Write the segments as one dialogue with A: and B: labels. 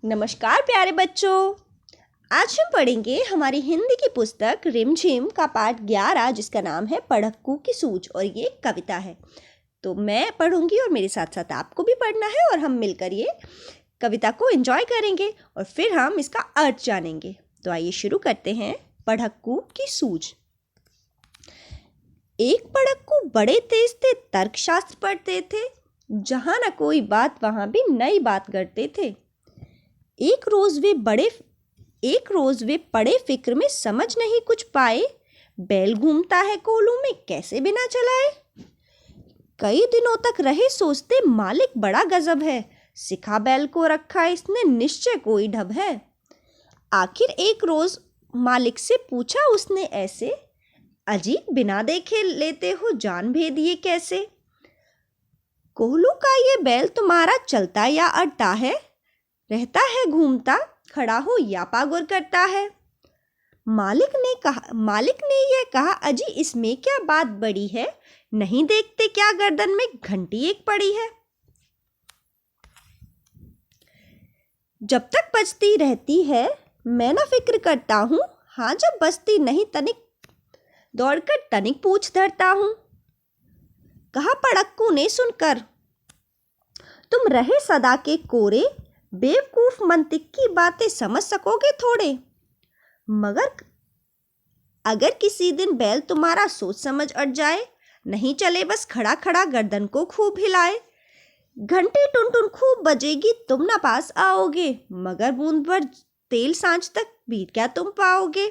A: नमस्कार प्यारे बच्चों। आज हम पढ़ेंगे हमारी हिंदी की पुस्तक रिमझिम का पाठ 11 जिसका नाम है पढ़क्कू की सूझ और ये एक कविता है। तो मैं पढ़ूंगी और मेरे साथ साथ आपको भी पढ़ना है और हम मिलकर ये कविता को एंजॉय करेंगे और फिर हम इसका अर्थ जानेंगे। तो आइए शुरू करते हैं। पढ़क्कू की सूझ। एक पढ़क्कू बड़े तेज थे, तर्कशास्त्र पढ़ते थे, जहाँ न कोई बात वहाँ भी नई बात करते थे। एक रोज वे पड़े फिक्र में, समझ नहीं कुछ पाए, बैल घूमता है कोलू में, कैसे बिना चलाए। कई दिनों तक रहे सोचते, मालिक बड़ा गजब है, सिखा बैल को रखा इसने, निश्चय कोई ढब है। आखिर एक रोज मालिक से पूछा उसने ऐसे, अजीब बिना देखे लेते हो जान भेद ये कैसे। कोहलू का ये बैल तुम्हारा चलता या अड़ता है, रहता है घूमता, खड़ा हो या पागुर करता है। मालिक ने यह कहा, अजी इसमें क्या बात बड़ी है, नहीं देखते क्या गर्दन में घंटी एक पड़ी है। जब तक बजती रहती है मैं न फिक्र करता हूँ, हाँ जब बजती नहीं तनिक दौड़कर तनिक पूछ धरता हूँ। कहा पढ़क्कू ने सुनकर, तुम रहे सदा के कोरे, बेवकूफ मंतिक की बातें समझ सकोगे थोड़े। मगर अगर किसी दिन बैल तुम्हारा सोच समझ अट जाए, नहीं चले बस खड़ा खड़ा गर्दन को खूब हिलाए, घंटी टुन टुन खूब बजेगी तुम ना पास आओगे, मगर बूंद भर तेल सांझ तक बीत क्या तुम पाओगे।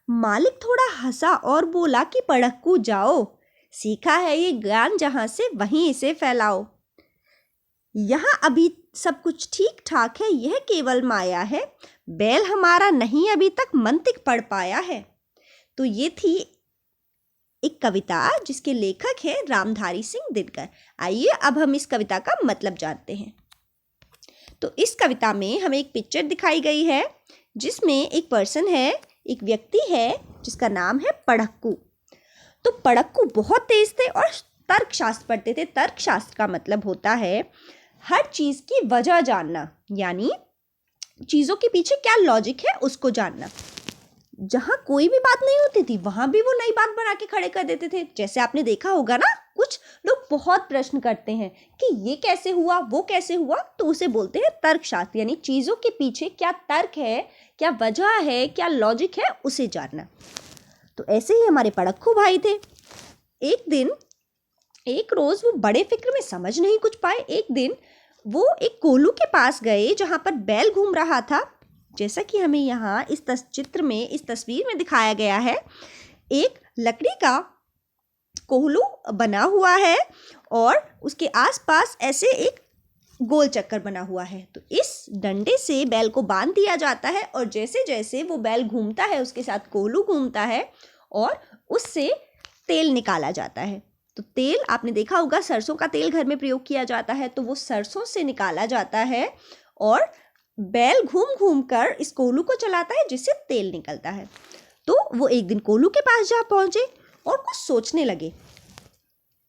A: मालिक थोड़ा हंसा और बोला कि पढ़क्कू जाओ, सीखा है ये ज्ञान जहां से वहीं इसे फैलाओ। यहाँ अभी सब कुछ ठीक ठाक है, यह केवल माया है, बैल हमारा नहीं अभी तक मंतिक पढ़ पाया है। तो ये थी एक कविता जिसके लेखक है रामधारी सिंह दिनकर। आइए अब हम इस कविता का मतलब जानते हैं। तो इस कविता में हमें एक पिक्चर दिखाई गई है जिसमें एक पर्सन है, एक व्यक्ति है जिसका नाम है पढ़क्कू। तो पढ़क्कू बहुत तेज थे और तर्कशास्त्र पढ़ते थे। तर्कशास्त्र का मतलब होता है हर चीज की वजह जानना, यानी चीजों के पीछे क्या लॉजिक है उसको जानना। जहां कोई भी बात नहीं होती थी वहां भी वो नई बात बना के खड़े कर देते थे। जैसे आपने देखा होगा ना, कुछ लोग बहुत प्रश्न करते हैं कि ये कैसे हुआ, वो कैसे हुआ, तो उसे बोलते हैं तर्कशास्त्र, यानी चीजों के पीछे क्या तर्क है, क्या वजह है, क्या लॉजिक है, उसे जानना। तो ऐसे ही हमारे पढ़क्कू भाई थे। एक रोज वो बड़े फिक्र में, समझ नहीं कुछ पाए। एक दिन वो एक कोलू के पास गए जहां पर बैल घूम रहा था। जैसा कि हमें यहाँ इस चित्र में, इस तस्वीर में दिखाया गया है, एक लकड़ी का कोहलू बना हुआ है और उसके आसपास ऐसे एक गोल चक्कर बना हुआ है। तो इस डंडे से बैल को बांध दिया जाता है और जैसे जैसे वो बैल घूमता है उसके साथ कोहलू घूमता है और उससे तेल निकाला जाता है। तो तेल आपने देखा होगा, सरसों का तेल घर में प्रयोग किया जाता है, तो वो सरसों से निकाला जाता है और बैल घूम घूम कर इस कोलू को चलाता है जिससे तेल निकलता है। तो वो एक दिन कोलू के पास जा पहुंचे और कुछ सोचने लगे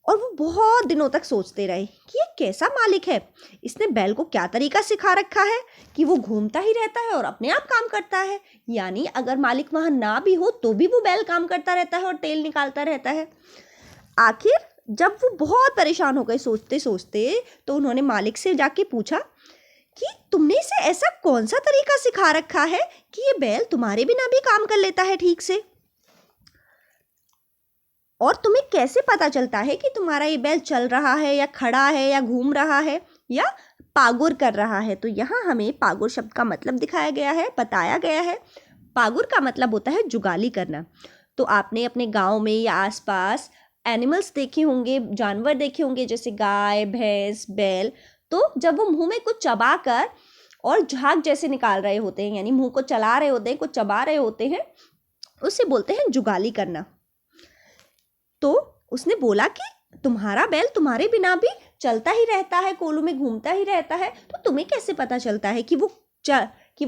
A: और वो बहुत दिनों तक सोचते रहे कि ये कैसा मालिक है, इसने बैल को क्या तरीका सिखा रखा है कि वो घूमता ही रहता है और अपने आप काम करता है, यानी अगर मालिक वहां ना भी हो तो भी वो बैल काम करता रहता है और तेल निकालता रहता है। आखिर जब वो बहुत परेशान हो गए सोचते सोचते, तो उन्होंने मालिक से जाके पूछा कि तुमने इसे ऐसा कौन सा तरीका सिखा रखा है कि ये बैल तुम्हारे बिना भी काम कर लेता है ठीक से, और तुम्हें कैसे पता चलता है कि तुम्हारा ये बैल चल रहा है या खड़ा है या घूम रहा है या पागुर कर रहा है। तो यहाँ हमें पागुर शब्द का मतलब दिखाया गया है, बताया गया है। पागुर का मतलब होता है जुगाली करना। तो आपने अपने गांव में या आसपास एनिमल्स देखे होंगे, जानवर देखे होंगे, जैसे गाय, भैंस, बैल। तो जब वो मुंह में कुछ चबा कर और झाग जैसे निकाल रहे होते हैं, यानी मुंह को चला रहे होते हैं, कुछ चबा रहे होते हैं, उसे बोलते हैं जुगाली करना। तो उसने बोला कि तुम्हारा बैल तुम्हारे बिना भी चलता ही रहता है, कोलू में घूमता ही रहता है, तो तुम्हें कैसे पता चलता है कि वो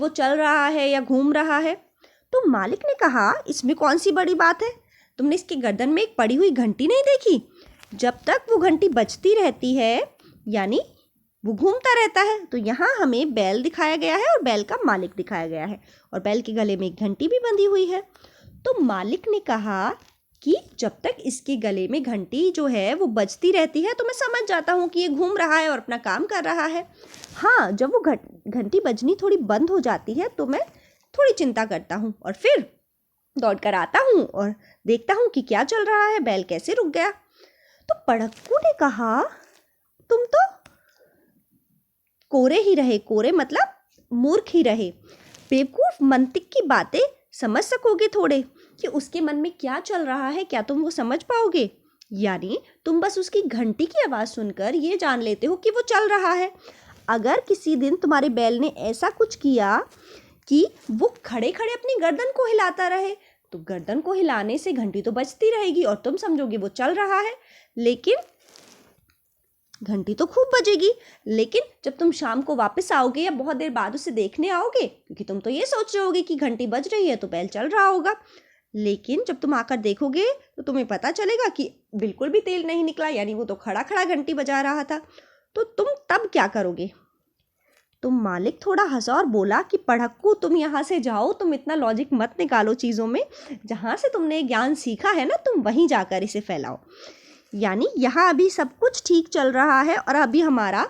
A: चल रहा है या घूम रहा है। तो मालिक ने कहा, इसमें कौन सी बड़ी बात है, तुमने इसके गर्दन में एक पड़ी हुई घंटी नहीं देखी, जब तक वो घंटी बजती रहती है, यानी वो घूमता रहता है। तो यहाँ हमें बैल दिखाया गया है और बैल का मालिक दिखाया गया है और बैल के गले में एक घंटी भी बंधी हुई है। तो मालिक ने कहा कि जब तक इसके गले में घंटी जो है वो बजती रहती है तो मैं समझ जाता हूँ कि ये घूम रहा है और अपना काम कर रहा है। हाँ, जब वो घंटी बजनी थोड़ी बंद हो जाती है तो मैं थोड़ी चिंता करता हूँ और फिर दौड़ कर आता हूँ और देखता हूँ कि क्या चल रहा है, बैल कैसे रुक गया। तो पड़क्कू ने कहा, तुम तो कोरे ही रहे, कोरे मतलब मूर्ख ही रहे। बेवकूफ, मंतिक की बातें समझ सकोगे थोड़े कि उसके मन में क्या चल रहा है, क्या तुम वो समझ पाओगे? यानी तुम बस उसकी घंटी की आवाज़ सुनकर ये जान लेते हो कि वो चल रहा है। अगर किसी दिन तुम्हारे बैल ने ऐसा कुछ किया कि वो खड़े खड़े अपनी गर्दन को हिलाता रहे तो गर्दन को हिलाने से घंटी तो बजती रहेगी और तुम समझोगे वो चल रहा है, लेकिन घंटी तो खूब बजेगी। लेकिन जब तुम शाम को वापस आओगे या बहुत देर बाद उसे देखने आओगे, क्योंकि तुम तो ये सोच रहे होगे कि घंटी बज रही है तो बैल चल रहा होगा, लेकिन जब तुम आकर देखोगे तो तुम्हें पता चलेगा कि बिल्कुल भी तेल नहीं निकला, यानी वो तो खड़ा खड़ा घंटी बजा रहा था। तो तुम तब क्या करोगे? तो मालिक थोड़ा हंसा और बोला कि पढ़क्कू, तुम यहाँ से जाओ, तुम इतना लॉजिक मत निकालो चीज़ों में, जहाँ से तुमने ज्ञान सीखा है ना तुम वहीं जाकर इसे फैलाओ। यानी यहाँ अभी सब कुछ ठीक चल रहा है और अभी हमारा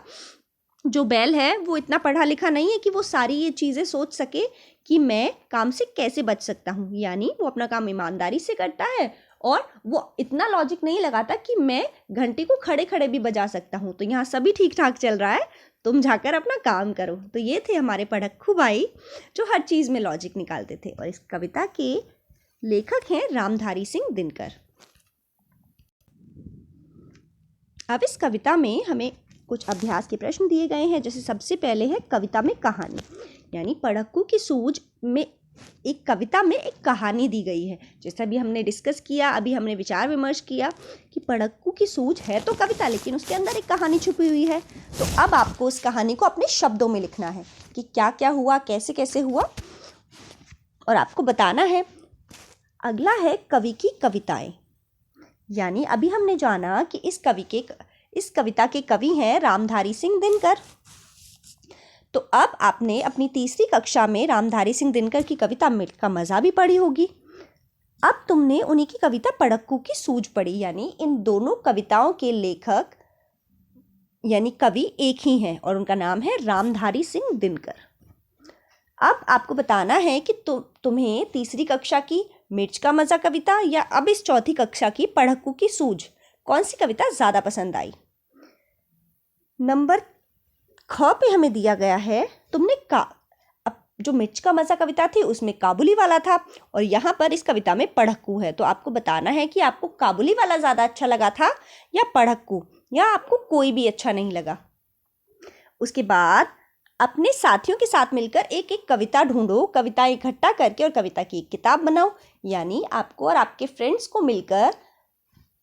A: जो बैल है वो इतना पढ़ा लिखा नहीं है कि वो सारी ये चीज़ें सोच सके कि मैं काम से कैसे बच सकता हूँ। यानी वो अपना काम ईमानदारी से करता है और वो इतना लॉजिक नहीं लगाता कि मैं घंटी को खड़े खड़े भी बजा सकता हूँ। तो यहाँ सभी ठीक ठाक चल रहा है, तुम जाकर अपना काम करो। तो ये थे हमारे पढ़क्कू भाई जो हर चीज़ में लॉजिक निकालते थे। और इस कविता के लेखक हैं रामधारी सिंह दिनकर। अब इस कविता में हमें कुछ अभ्यास के प्रश्न दिए गए हैं। जैसे सबसे पहले है कविता में कहानी, यानी पढ़क्कू की सूझ में एक कविता में एक कहानी दी गई है। जैसा भी हमने डिस्कस किया, अभी हमने विचार विमर्श किया कि पढ़क्कू की सूझ है तो कविता, लेकिन उसके अंदर एक कहानी छुपी हुई है। तो अब आपको उस कहानी को अपने शब्दों में लिखना है कि क्या क्या हुआ, कैसे कैसे हुआ, और आपको बताना है। अगला है कवि की कविताएं, यानी अभी हमने जाना कि इस कविता के कवि हैं रामधारी सिंह दिनकर। तो अब आपने अपनी तीसरी कक्षा में रामधारी सिंह दिनकर की कविता मिर्च का मज़ा भी पढ़ी होगी। अब तुमने उन्हीं की कविता पढ़क्कू की सूझ पढ़ी, यानी इन दोनों कविताओं के लेखक यानी कवि एक ही हैं और उनका नाम है रामधारी सिंह दिनकर। अब आपको बताना है कि तुम्हें तीसरी कक्षा की मिर्च का मज़ा कविता या अब इस चौथी कक्षा की पढ़क्कू की सूझ कौन सी कविता ज़्यादा पसंद आई। नंबर ख पे हमें दिया गया है, तुमने अब जो मिर्च का मज़ा कविता थी उसमें काबुली वाला था और यहाँ पर इस कविता में पढ़क्कू है। तो आपको बताना है कि आपको काबुली वाला ज़्यादा अच्छा लगा था या पढ़क्कू, या आपको कोई भी अच्छा नहीं लगा। उसके बाद अपने साथियों के साथ मिलकर एक एक कविता ढूंढो, कविताएं इकट्ठा करके और कविता की एक किताब बनाओ। यानी आपको और आपके फ्रेंड्स को मिलकर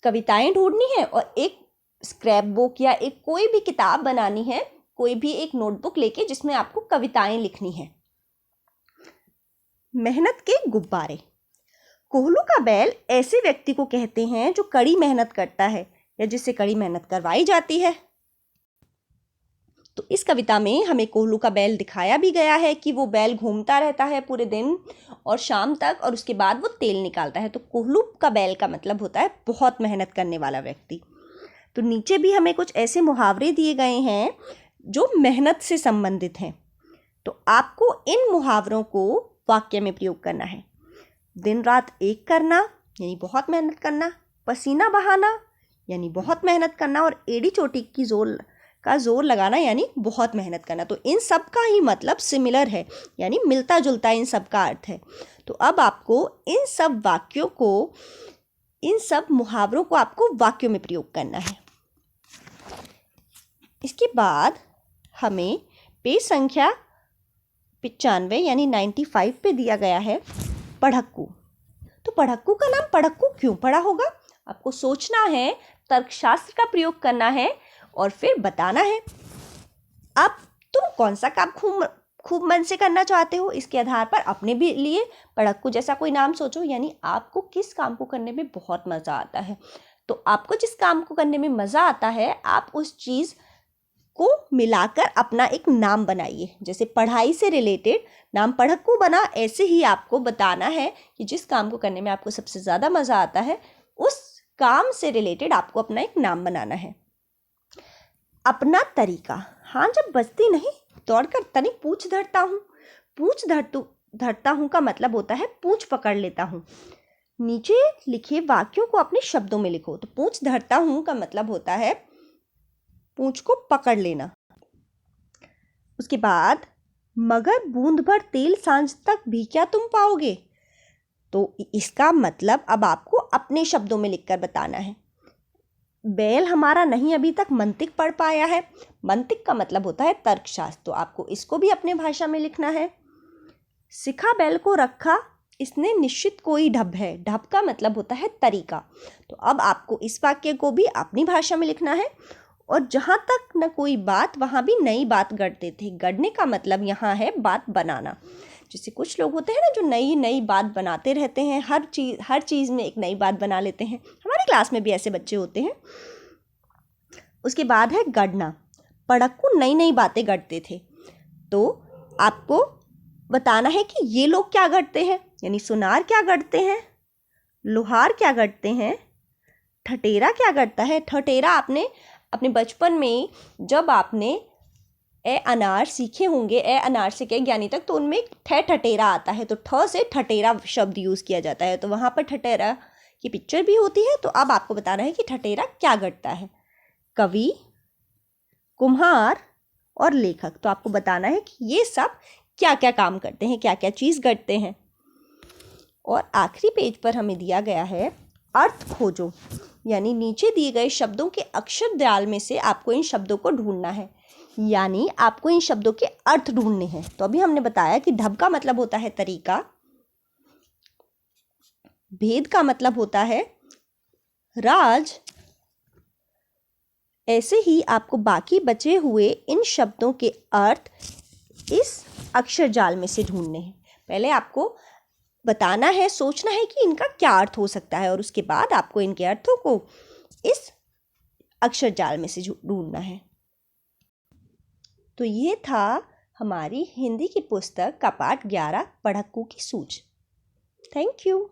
A: कविताएं ढूंढनी है और एक स्क्रैप बुक या एक कोई भी किताब बनानी है, कोई भी एक नोटबुक लेके जिसमें आपको कविताएं लिखनी है। मेहनत के गुब्बारे। कोहलू का बैल ऐसे व्यक्ति को कहते हैं जो कड़ी मेहनत करता है या जिससे कड़ी मेहनत करवाई जाती है। तो इस कविता में हमें कोहलू का बैल दिखाया भी गया है कि वो बैल घूमता रहता है पूरे दिन और शाम तक, और उसके बाद वो तेल निकालता है। तो कोहलू का बैल का मतलब होता है बहुत मेहनत करने वाला व्यक्ति। तो नीचे भी हमें कुछ ऐसे मुहावरे दिए गए हैं जो मेहनत से संबंधित हैं। तो आपको इन मुहावरों को वाक्य में प्रयोग करना है। दिन रात एक करना यानी बहुत मेहनत करना, पसीना बहाना यानी बहुत मेहनत करना, और एड़ी चोटी की जोर लगाना यानी बहुत मेहनत करना। तो इन सब का ही मतलब सिमिलर है, यानी मिलता जुलता इन सब का अर्थ है। तो अब आपको इन सब मुहावरों को आपको वाक्यों में प्रयोग करना है। इसके बाद हमें पेज संख्या 95 यानी 95 पे दिया गया है पढ़क्कू। तो पढ़क्कू का नाम पढ़क्कू क्यों पड़ा होगा, आपको सोचना है, तर्कशास्त्र का प्रयोग करना है और फिर बताना है। अब तुम कौन सा काम खूब मन से करना चाहते हो, इसके आधार पर अपने भी लिए पढ़क्कू जैसा कोई नाम सोचो। यानी आपको किस काम को करने में बहुत मज़ा आता है, तो आपको जिस काम को करने में मज़ा आता है आप उस चीज़ को मिलाकर अपना एक नाम बनाइए। जैसे पढ़ाई से रिलेटेड नाम पढ़क्कू बना, ऐसे ही आपको बताना है कि जिस काम को करने में आपको सबसे ज़्यादा मज़ा आता है उस काम से रिलेटेड आपको अपना एक नाम बनाना है। अपना तरीका, हाँ जब बजती नहीं दौड़कर तनिक पूछ धरता हूँ। पूछ धरता हूँ का मतलब होता है पूछ पकड़ लेता हूँ। नीचे लिखे वाक्यों को अपने शब्दों में लिखो। तो पूछ धरता हूँ का मतलब होता है पूंछ को पकड़ लेना। उसके बाद मगर बूंद भर तेल सांझ तक भी क्या तुम पाओगे, तो इसका मतलब अब आपको अपने शब्दों में लिखकर बताना है। बैल हमारा नहीं अभी तक मंतिक पढ़ पाया है। मंतिक का मतलब होता है तर्कशास्त्र, तो आपको इसको भी अपने भाषा में लिखना है। सिखा बैल को रखा इसने निश्चित कोई ढब है। ढब का मतलब होता है तरीका। तो अब आपको इस वाक्य को भी अपनी भाषा में लिखना है। और जहाँ तक न कोई बात वहाँ भी नई बात गढ़ते थे। गढ़ने का मतलब यहाँ है बात बनाना। जैसे कुछ लोग होते हैं ना जो नई नई बात बनाते रहते हैं, हर चीज़ में एक नई बात बना लेते हैं। हमारी क्लास में भी ऐसे बच्चे होते हैं। उसके बाद है गढ़ना। पढ़क्कू नई नई बातें गढ़ते थे। तो आपको बताना है कि ये लोग क्या गढ़ते हैं, यानी सुनार क्या गढ़ते हैं, लोहार क्या गढ़ते हैं, ठठेरा क्या गढ़ता है। ठठेरा आपने अपने बचपन में जब आपने ए अनार सीखे होंगे, ए अनार से कई ज्ञानी तक, तो उनमें ठ ठठेरा आता है। तो ठ से ठठेरा शब्द यूज़ किया जाता है। तो वहाँ पर ठठेरा की पिक्चर भी होती है। तो अब आपको बताना है कि ठठेरा क्या गढ़ता है। कवि, कुम्हार और लेखक, तो आपको बताना है कि ये सब क्या क्या काम करते हैं, क्या क्या चीज़ गढ़ते हैं। और आखिरी पेज पर हमें दिया गया है अर्थ खोजो, यानी नीचे दिए गए शब्दों के अक्षर जाल में से आपको इन शब्दों को ढूंढना है, यानी आपको इन शब्दों के अर्थ ढूंढने हैं। तो अभी हमने बताया कि ढब का मतलब होता है तरीका, भेद का मतलब होता है राज। ऐसे ही आपको बाकी बचे हुए इन शब्दों के अर्थ इस अक्षर जाल में से ढूंढने हैं। पहले आपको बताना है, सोचना है कि इनका क्या अर्थ हो सकता है, और उसके बाद आपको इनके अर्थों को इस अक्षर जाल में से ढूंढना है। तो ये था हमारी हिंदी की पुस्तक का पाठ 11 पढ़क्कू की सूझ। Thank you.